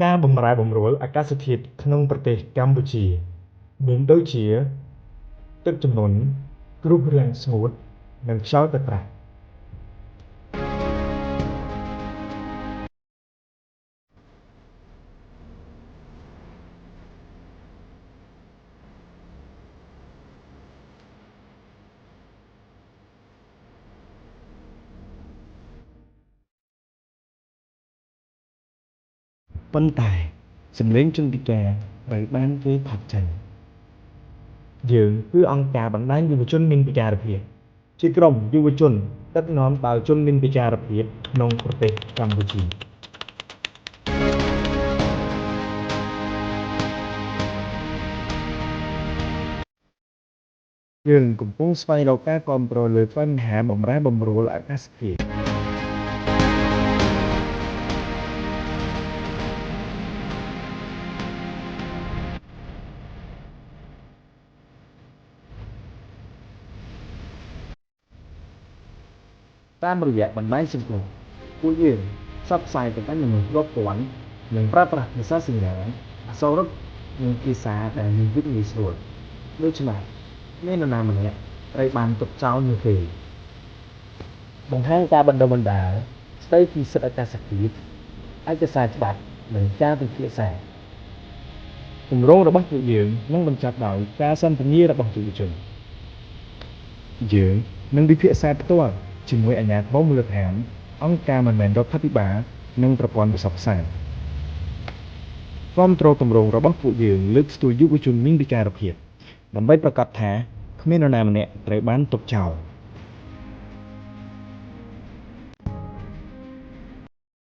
ការបម្រែបម្រួលអាកាសធាតុក្នុងប្រទេសកម្ពុជាមានដូចជាទឹកជំនន់គ្រោះរាំងស្ងួតនិងខ្យល់ទឹកប្រាក់ប៉ុន្តែសម្លេងជនពិការត្រូវបានគេផាត់ចេញយើងគឺអង្គការបណ្ដាញយុវជនមានពិការភាពជាក្រុមយុវជនដឹកនាំដោយជនមានពិការភាពក្នុងប្រទេសកម្ពុជាយើងកំពុងស្វែងរកការគាំទ្រលើបញ្ហាបម្រែបម្រួលអាកាសធាតុតាមរយៈបណ្ដាញសង្គមពួកយើងផ្សព្វផ្សាយទៅកាន់មនុស្សរាប់ពាន់និងប្រើប្រាស់ភាសាសញ្ញាអក្សររឹតនិងភាសាដែលងាយយល់ងាយស្រួលដូច្នេះមាននរណាម្នាក់ត្រូវបានទុកចោលនោះទេបង្ហាញការបណ្ដុះបណ្ដាលស្ដីពីសិទ្ធិអាកាសធាតុឯកសារច្បាប់និងការពិភាក្សាគម្រោងរបស់ពួកយើងនឹងបញ្ចប់ដោយការសន្ទនារបស់យុវជនយើងនឹងពិភាក្សាផ្ទាល់ជាមួយអាជ្ញាធរមូលដ្ឋានអង្គការមិនមែនរដ្ឋាភិបាលនិងប្រព័ន្ធផ្សព្វផ្សាយគាំទ្រគម្រោងរបស់ពួកយើងលើកស្ទួយយុវជនមានពិការភាពដើម្បីប្រាកដថាគ្មាននរណាម្នាក់ត្រូវបានទុកចោល